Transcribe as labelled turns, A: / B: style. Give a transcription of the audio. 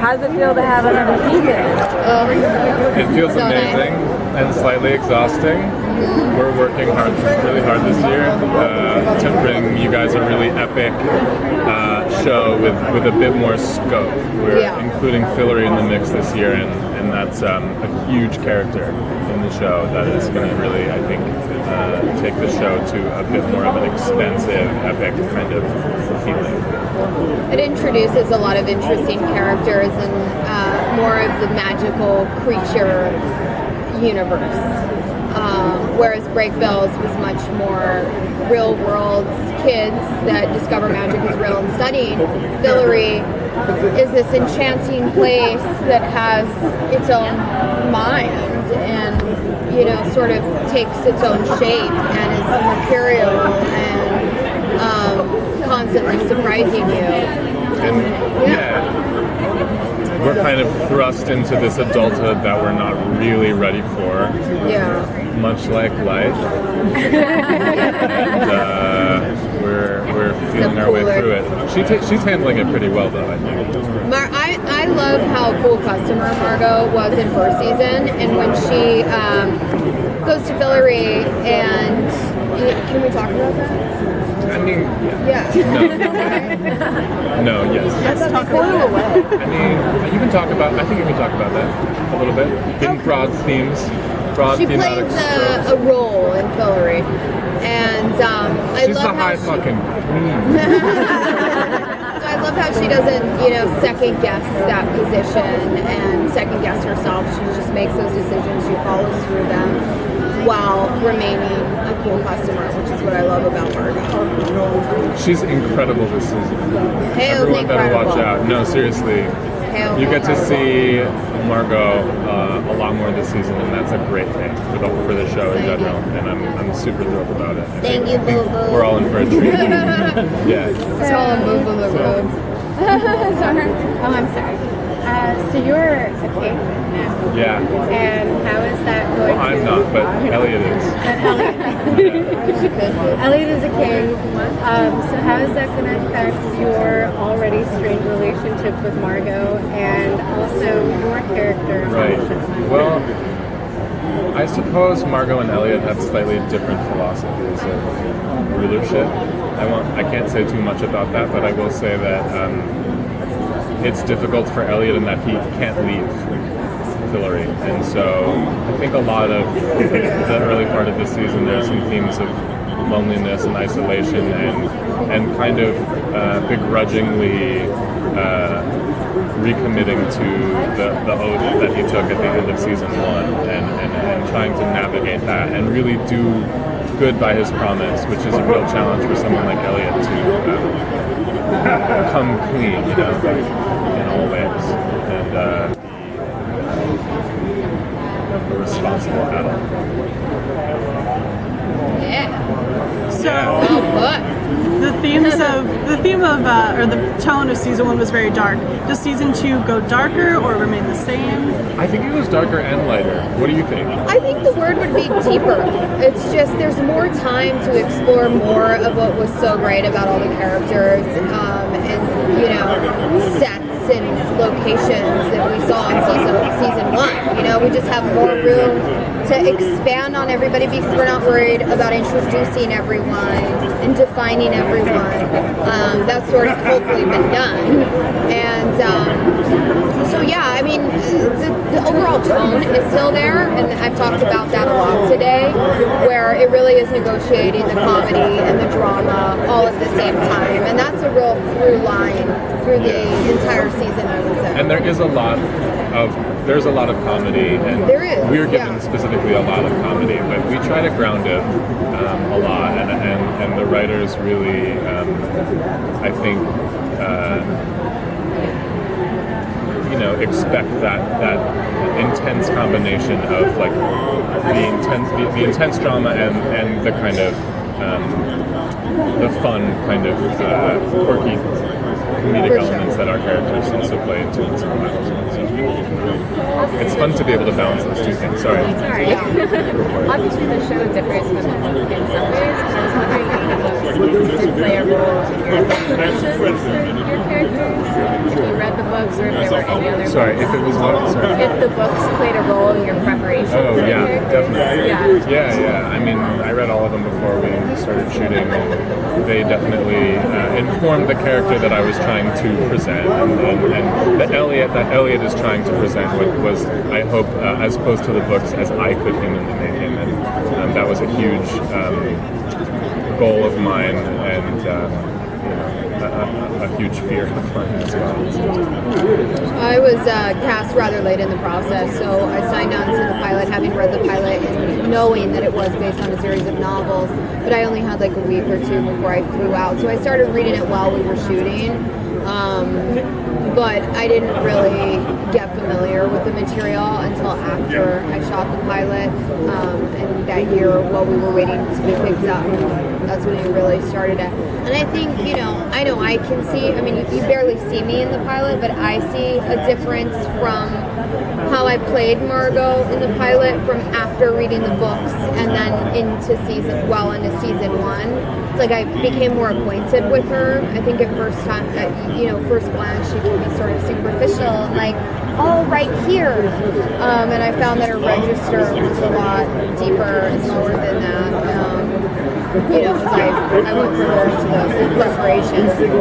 A: How does it feel to have another season?
B: It feels so amazing and slightly exhausting. We're working really hard this year to bring you guys a really epic show with a bit more scope. We're including Fillory in the mix this year, and that's a huge character in the show that is going to really, I think, take the show to a bit more of an expansive, epic kind of feeling.
C: It introduces a lot of interesting characters and more of the magical creature universe. Whereas Breakbills was much more real world kids that discover magic is real and studying. Fillory is this enchanting place that has its own mind and, you know, sort of takes its own shape and is mercurial and constantly surprising you.
B: And we're kind of thrust into this adulthood that we're not really ready for. Much like life. And we're feeling our way through it. She's handling it pretty well, though, I think.
C: I love how cool customer Margo was in first season, and when she goes to Fillory, and can we talk about that?
B: I mean, no, yes.
A: Let's talk about it.
B: I mean, you can talk about. I think you can talk about that a little bit. In broad themes,
C: she plays a role in Fillory, and
B: she's the high fucking queen.
C: So I love how she doesn't, you know, second guess that position and second guess herself. She just makes those decisions. She follows through them while remaining a cool customer, which is what I love about Margo.
B: She's incredible this season. Everyone better watch out. No, seriously. You get to see Margo a lot more this season, and that's a great thing for the show in general. And I'm super thrilled about it.
C: Thank you, Boo Boo.
B: We're all in for a treat.
C: It's all in Boo Boo the road.
D: Sorry. Oh, I'm sorry. So you're a king now.
B: Yeah.
D: And how is that going?
B: Well, I'm not, but Eliot is.
D: Eliot is a king. So how is that going to affect your already strained relationship with Margo and also your character?
B: Right. Well, I suppose Margo and Eliot have slightly different philosophies of rulership. I can't say too much about that, but I will say that it's difficult for Eliot in that he can't leave Fillory, and so I think a lot of the early part of this season there's some themes of loneliness and isolation and kind of begrudgingly recommitting to the oath that he took at the end of season 1 and trying to navigate that and really do good by his promise, which is a real challenge for someone like Eliot to come clean, you know, in all ways, and a responsible adult.
E: So the tone of season 1 was very dark. Does season 2 go darker or remain the same?
B: I think it goes darker and lighter. What do you think?
C: I think the word would be deeper. It's just there's more time to explore more of what was so great about all the characters and, you know, sets and locations that we saw in season 1. You know, we just have more room to expand on everybody because we're not worried about introducing everyone and defining everyone. That's sort of hopefully been done. And so yeah, I mean, the overall tone is still there, and I've talked about that a lot today, where it really is negotiating the comedy and the drama all at the same time, and that's a real through line through the entire season, I would say.
B: And there's a lot of comedy, and we're given specifically a lot of comedy, but we try to ground it a lot, and the writers really, I think, you know, expect that intense combination of like the intense drama and the kind of the fun kind of quirky comedic elements that our characters also play into in some of it's fun to be able to balance those two things. Sorry.
D: Obviously, the show differs in some ways, and I was wondering if
A: to play a role in your
D: inspirations for your characters? If you read the books or if there were any other
B: Sorry,
D: books?
B: if it was what? Sorry.
A: If the books played a role in your preparation
B: Oh
A: for the
B: yeah,
A: characters.
B: definitely.
A: Yeah.
B: Yeah. I mean, I read all of them before we started shooting, and they definitely informed the character that I was trying to present, and that Eliot is trying to present was, I hope, as close to the books as I could humanly make him, and that was a huge goal of mine, and a huge fear of mine as well.
C: I was cast rather late in the process, so I signed on to the pilot, having read the pilot and knowing that it was based on a series of novels, but I only had like a week or two before I flew out. So I started reading it while we were shooting, but I didn't really get familiar with the material until after I shot the pilot, and that year while we were waiting to be picked up. That's when it really started it. And I think, I know I can see, I mean, you barely see me in the pilot, but I see a difference from how I played Margo in the pilot from after reading the books and then into season one. It's like I became more acquainted with her. I think at first glance she can be sort of superficial and like, oh, right here. And I found that her register was a lot deeper and lower than that. I went forward to the preparation.